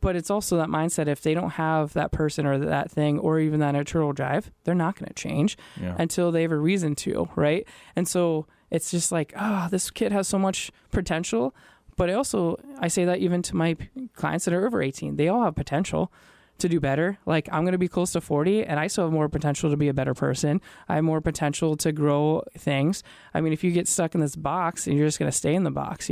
Speaker 2: But it's also that mindset. If they don't have that person or that thing or even that internal drive, they're not going to change until they have a reason to, right? And so it's just like, this kid has so much potential. But I say that even to my clients that are over 18. They all have potential. to do better. Like, I'm going to be close to 40 and I still have more potential to be a better person. I have more potential to grow things. I mean, if you get stuck in this box and you're just going to stay in the box,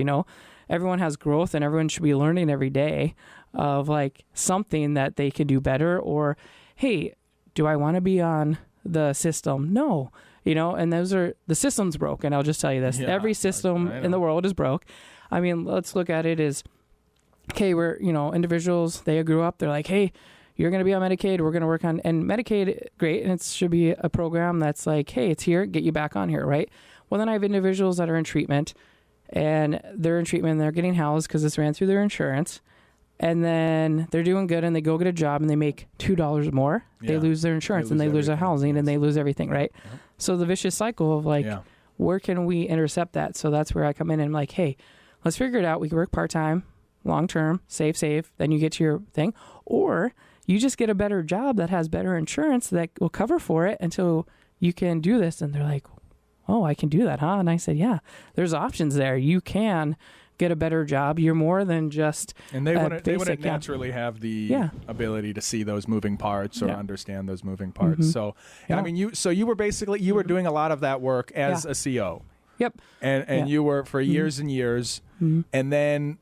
Speaker 2: everyone has growth and everyone should be learning every day of like something that they could do better. Or, hey, do I want to be on the system? No. And the system's broken. I'll just tell you this. Every system in the world is broke. I mean, let's look at it as, okay, we're, individuals, they grew up, they're like, hey, you're going to be on Medicaid, we're going to work on, and Medicaid, great, and it should be a program that's like, hey, it's here, get you back on here, right? Well, then I have individuals that are in treatment, and they're in treatment, and they're getting housed because it's ran through their insurance, and then they're doing good, and they go get a job, and they make $2 more. They lose their insurance, and they lose their housing, and they lose everything, right? Yep. So the vicious cycle of like, where can we intercept that? So that's where I come in and I'm like, hey, let's figure it out. We can work part-time, long-term, save, then you get to your thing. Or you just get a better job that has better insurance that will cover for it until you can do this. And they're like, oh, I can do that, huh? And I said, yeah, there's options there. You can get a better job. You're more than just
Speaker 1: and they wouldn't naturally have the ability to see those moving parts or understand those moving parts. So I mean, you were basically doing a lot of that work as a CO.
Speaker 2: Yep.
Speaker 1: And you were for years and years. And then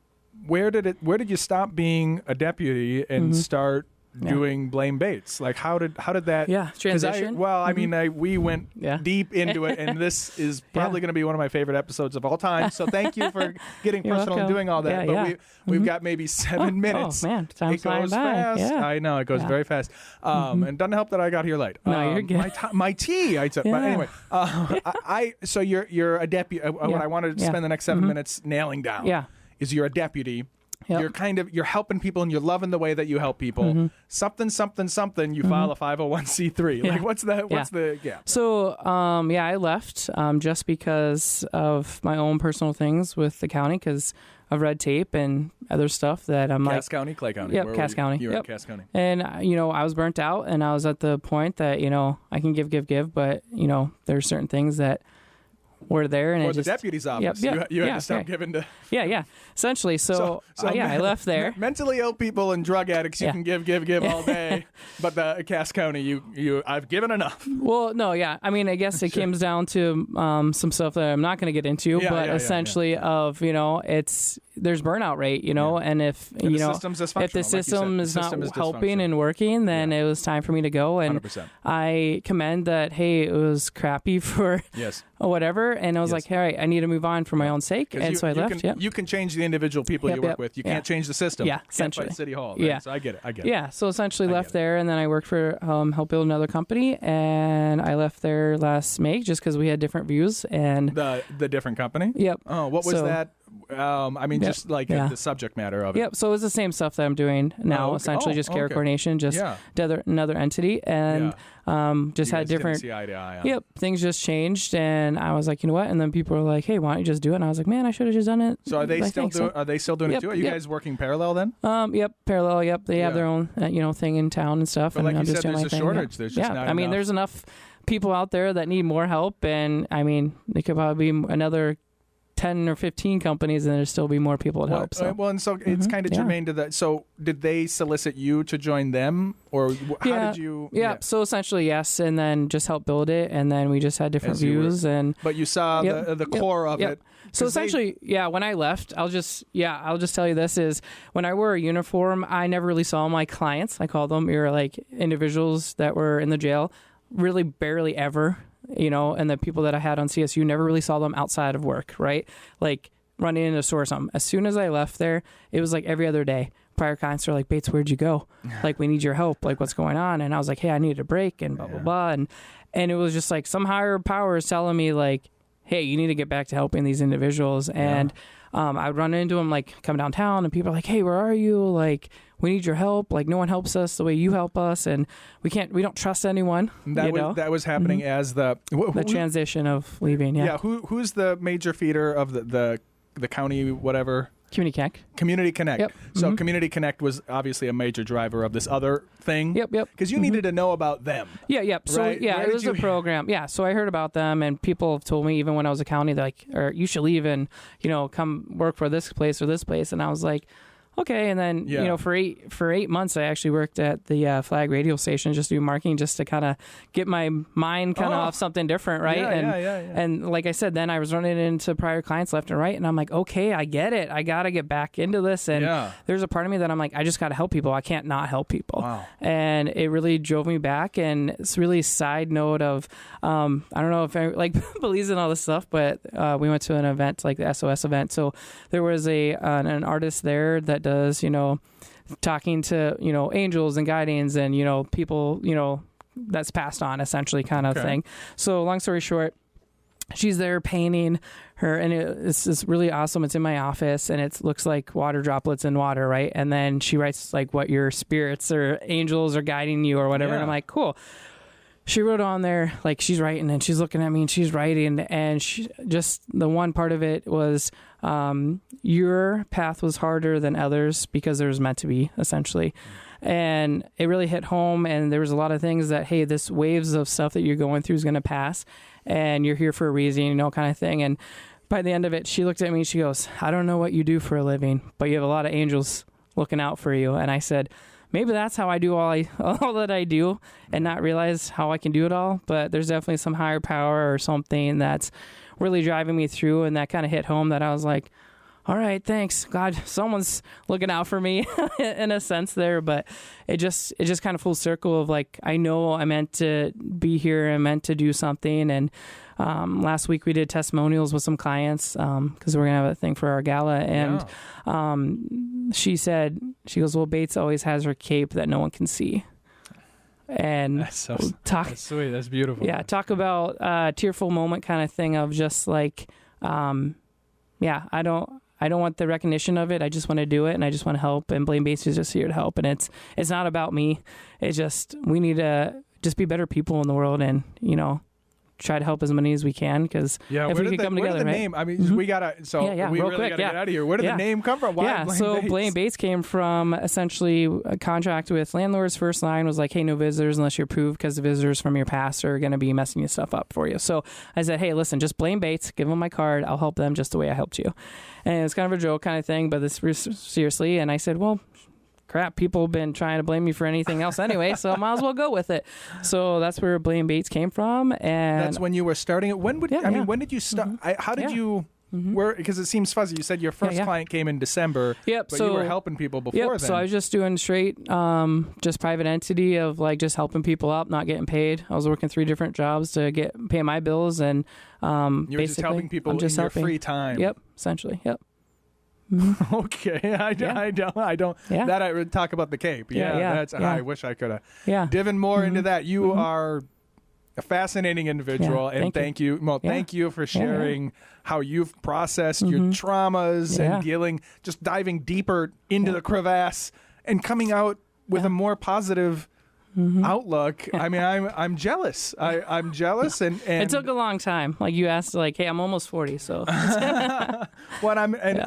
Speaker 1: where did you stop being a deputy and start doing Blame Bates? Like how did that
Speaker 2: transition?
Speaker 1: I mean, we went deep into it, and this is probably going to be one of my favorite episodes of all time. So thank you for getting personal and doing all that. But we've got maybe 7 minutes.
Speaker 2: Oh man, time's flying by.
Speaker 1: Fast. Yeah. I know it goes very fast. And it doesn't help that I got here late.
Speaker 2: No, you're good.
Speaker 1: My tea. I took. But anyway, so you're a deputy. What I wanted to spend the next 7 minutes nailing down is you're a deputy. Yep. You're helping people and you're loving the way that you help people. Something, you file a 501c3. Like what's the gap?
Speaker 2: So, I left just because of my own personal things with the county because of red tape and other stuff that I'm
Speaker 1: Cass County, Clay County.
Speaker 2: Yep, Cass County.
Speaker 1: You were in Cass County.
Speaker 2: And, I was burnt out and I was at the point that, I can give, but, there's certain things that were there, and
Speaker 1: or the deputy's office. You had to stop giving to.
Speaker 2: Essentially. So I left there.
Speaker 1: Mentally ill people and drug addicts, you can give all day, but the Cass County, I've given enough.
Speaker 2: Well, no, I mean, I guess it comes down to some stuff that I'm not going to get into, but essentially of there's burnout rate, and if the system is not helping and working, then it was time for me to go. And
Speaker 1: 100%.
Speaker 2: I commend that. Hey, it was crappy for whatever. And I was like, hey, I need to move on for my own sake. And so I left.
Speaker 1: You can change the individual people you work with. You can't change the system.
Speaker 2: Yeah, essentially.
Speaker 1: You can't fight City Hall. Right? So I get it.
Speaker 2: Yeah, so essentially left there, and then I worked for help build another company, and I left there last May just because we had different views. And
Speaker 1: the different company?
Speaker 2: Yep.
Speaker 1: Oh, what was that? I mean, just like the subject matter of it.
Speaker 2: Yep. So it was the same stuff that I'm doing now, essentially just care coordination, just another entity, and just had different. Yep. Things just changed, and I was like, you know what? And then people were like, hey, why don't you just do it? And I was like, man, I should have just done it.
Speaker 1: So are they still doing? Are they still doing it too? Are you guys working parallel then?
Speaker 2: Yep. Parallel. Yep. They have their own thing in town and stuff.
Speaker 1: But
Speaker 2: and
Speaker 1: like
Speaker 2: I'm
Speaker 1: you
Speaker 2: just
Speaker 1: said,
Speaker 2: doing
Speaker 1: there's a shortage. There's just not enough.
Speaker 2: I mean, there's enough people out there that need more help, and I mean, there could probably be another 10 or 15 companies, and there'd still be more people to help. So.
Speaker 1: And so it's kind of germane to that. So did they solicit you to join them, or how did you?
Speaker 2: Yeah. So essentially, yes, and then just help build it, and then we just had different views.
Speaker 1: But you saw the core of it.
Speaker 2: So essentially, when I left, I'll just tell you this is when I wore a uniform, I never really saw my clients. I call them individuals that were in the jail, really barely ever. And the people that I had on CSU never really saw them outside of work, right? Like running into a store or something. As soon as I left there, it was like every other day. Prior clients were like, Bates, where'd you go? Like, we need your help. Like, what's going on? And I was like, hey, I need a break and blah, blah, blah. And it was just like some higher power is telling me like, hey, you need to get back to helping these individuals. And I would run into them, like, come downtown, and people are like, hey, where are you? Like, we need your help. Like, no one helps us the way you help us, and we don't trust anyone.
Speaker 1: That was happening as the
Speaker 2: transition of leaving. Yeah.
Speaker 1: Who's the major feeder of the county, whatever?
Speaker 2: Community Connect.
Speaker 1: Yep. So Community Connect was obviously a major driver of this other thing.
Speaker 2: Yep.
Speaker 1: Because you needed to know about them.
Speaker 2: Yep. So
Speaker 1: right?
Speaker 2: it was a program. Yeah. So I heard about them, and people have told me even when I was a county, they're like, or you should leave and come work for this place or this place. And I was like, okay. And then, for 8 months, I actually worked at the Flag radio station, just doing marketing, just to kind of get my mind kind of off something different. Right. And like I said, then I was running into prior clients left and right. And I'm like, okay, I get it. I got to get back into this. And there's a part of me that I'm like, I just got to help people. I can't not help people. Wow. And it really drove me back. And it's really a side note of, I don't know if I like believes in all this stuff, but we went to an event like the SOS event. So there was an artist there that does, talking to, angels and guidings and, people, that's passed on essentially kind of thing. So long story short, she's there painting her, and it's really awesome. It's in my office, and it looks like water droplets in water, right? And then she writes like what your spirits or angels are guiding you or whatever. And I'm like, cool. She wrote on there, like she's writing and she's looking at me and she's writing, and just the one part of it was, your path was harder than others because there was meant to be, essentially. And it really hit home, and there was a lot of things that, hey, this waves of stuff that you're going through is going to pass, and you're here for a reason, kind of thing. And by the end of it, she looked at me and she goes, I don't know what you do for a living, but you have a lot of angels looking out for you. And I said, maybe that's how I do all that I do, and not realize how I can do it all. But there's definitely some higher power or something that's really driving me through, and that kind of hit home that I was like, all right, thanks God, someone's looking out for me in a sense there. But it just kind of full circle of like, I know I meant to be here, I meant to do something. And last week we did testimonials with some clients because we're gonna have a thing for our gala, and she goes, well, Bates always has her cape that no one can see. And
Speaker 1: that's sweet. That's beautiful.
Speaker 2: Yeah, talk about a tearful moment kind of thing of just like, I don't want the recognition of it. I just want to do it, and I just want to help. And Blaine Bates is just here to help. And it's not about me. It's just we need to just be better people in the world, and try to help as many as we can, because if we could come together,
Speaker 1: where did the name? I mean, we gotta. So we really gotta get out of here. Where did the name come from? Why
Speaker 2: Blaine Bates came from essentially a contract with landlords. First line was like, hey, no visitors unless you're approved, because the visitors from your past are going to be messing your stuff up for you. So I said, hey, listen, just Blaine Bates. Give them my card. I'll help them just the way I helped you. And it's kind of a joke kind of thing, but this seriously. And I said, well, crap, people have been trying to blame me for anything else anyway, so I might as well go with it. So that's where Blaine Bates came from. And
Speaker 1: that's when you were starting it. When did you start? How did you Where, because it seems fuzzy. You said your first client came in December. But you were helping people before then.
Speaker 2: So I was just doing straight, just private entity of like just helping people out, not getting paid. I was working 3 different jobs to pay my bills, and
Speaker 1: you were just helping people in your free time.
Speaker 2: Yep, essentially. Yep.
Speaker 1: Mm-hmm. Okay, I don't. Yeah. That I would talk about the Cape. I wish I could have divin more into that. You are a fascinating individual, and thank you. Well, thank you for sharing how you've processed your traumas and just diving deeper into the crevasse and coming out with a more positive outlook. I mean, I'm jealous. I'm jealous, and
Speaker 2: it took a long time. Like you asked, like, hey, I'm almost 40, so.
Speaker 1: I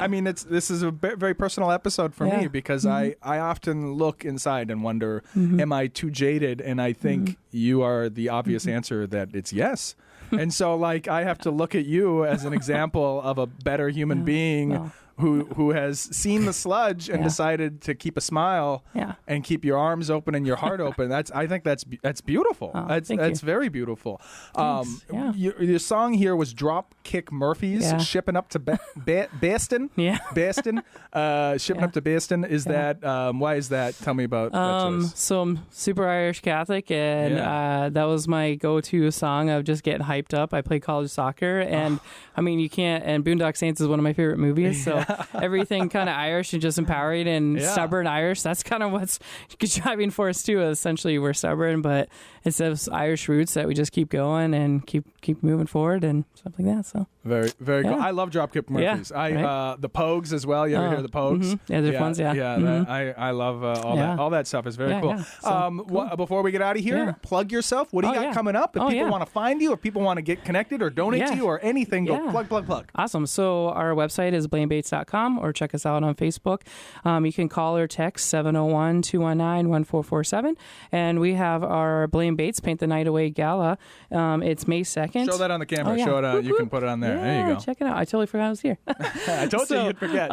Speaker 1: mean, this is a very personal episode for me because I often look inside and wonder, am I too jaded? And I think you are the obvious answer that it's yes. And so, like, I have to look at you as an example of a better human being. Who has seen the sludge and decided to keep a smile and keep your arms open and your heart open. I think that's beautiful. That's very beautiful. Your song here was Drop Kick Murphys, shipping up to Baston. Baston. Shipping up to Baston. Is that why is that? Tell me about that choice.
Speaker 2: So I'm super Irish Catholic, and that was my go-to song of just getting hyped up. I played college soccer, and I mean, you can't. And Boondock Saints is one of my favorite movies. So everything kind of Irish and just empowering and stubborn Irish. That's kind of what's driving force too. Essentially, we're stubborn, but it's those Irish roots that we just keep going and keep moving forward and stuff like that. So
Speaker 1: very cool. I love Dropkick Murphys. The Pogues as well. You ever hear the Pogues?
Speaker 2: Yeah, they're fun.
Speaker 1: I love all that. All that stuff is very cool. Cool. Before we get out of here, plug yourself. What do you got coming up? If people want to find you, if people want to get connected or donate to you or anything, go plug.
Speaker 2: Awesome. So our website is BlaineBates.com. blamebates.com or check us out on Facebook. You can call or text 701-219-1447. And we have our Blame Bates Paint the Night Away Gala. It's May 2nd.
Speaker 1: Show that on the camera.
Speaker 2: Oh, yeah.
Speaker 1: Show it. You can put it on there.
Speaker 2: Yeah,
Speaker 1: there you go.
Speaker 2: Check it out. I totally forgot I was here.
Speaker 1: I told you you'd forget.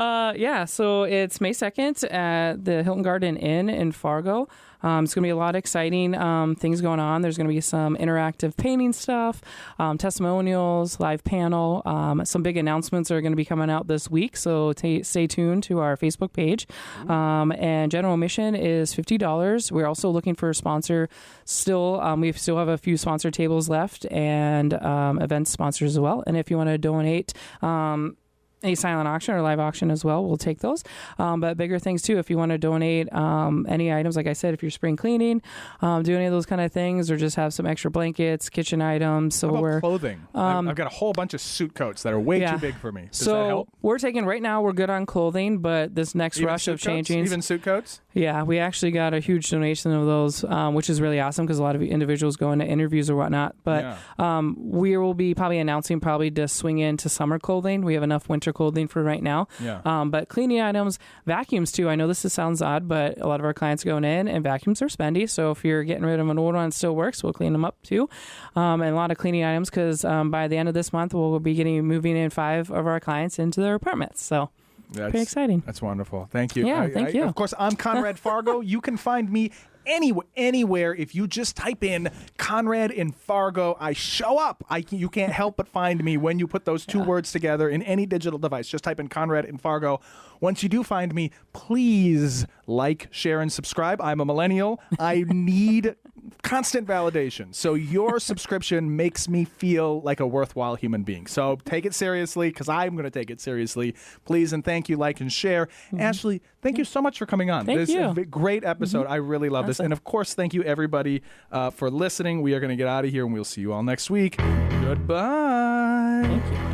Speaker 2: So it's May 2nd at the Hilton Garden Inn in Fargo. It's going to be a lot of exciting things going on. There's going to be some interactive painting stuff, testimonials, live panel. Some big announcements are going to be coming out this week, so stay tuned to our Facebook page. And general admission is $50. We're also looking for a sponsor still. We still have a few sponsor tables left and event sponsors as well. And if you want to donate a silent auction or live auction as well, we'll take those. But bigger things too, if you want to donate any items, like I said, if you're spring cleaning, do any of those kind of things, or just have some extra blankets, kitchen items. So
Speaker 1: How about
Speaker 2: we're
Speaker 1: clothing. I've got a whole bunch of suit coats that are way too big for me. Does that help?
Speaker 2: We're taking right now. We're good on clothing, but this next
Speaker 1: Even
Speaker 2: rush of changing,
Speaker 1: even suit coats.
Speaker 2: Yeah, we actually got a huge donation of those, which is really awesome because a lot of individuals go into interviews or whatnot. But we will be probably announcing to swing into summer clothing. We have enough winter clothing for right now.
Speaker 1: Yeah.
Speaker 2: But cleaning items, vacuums too. I know this sounds odd, but a lot of our clients are going in, and vacuums are spendy. So if you're getting rid of an old one, it still works. We'll clean them up too. And a lot of cleaning items because by the end of this month, we'll be moving in 5 of our clients into their apartments. So pretty exciting.
Speaker 1: That's wonderful. Thank you.
Speaker 2: Yeah, thank you.
Speaker 1: Of course, I'm Conrad Fargo. You can find me anywhere. If you just type in Conrad in Fargo, I show up. You can't help but find me when you put those two words together in any digital device. Just type in Conrad in Fargo. Once you do find me, please like, share, and subscribe. I'm a millennial. I need constant validation. So your subscription makes me feel like a worthwhile human being. So take it seriously, because I'm going to take it seriously. Please and thank you, like and share. Ashley, thank you so much for coming on.
Speaker 2: Thank
Speaker 1: this
Speaker 2: you.
Speaker 1: is a great episode. I really love this. And of course, thank you everybody for listening. We are going to get out of here, and we'll see you all next week. Goodbye.
Speaker 2: Thank you.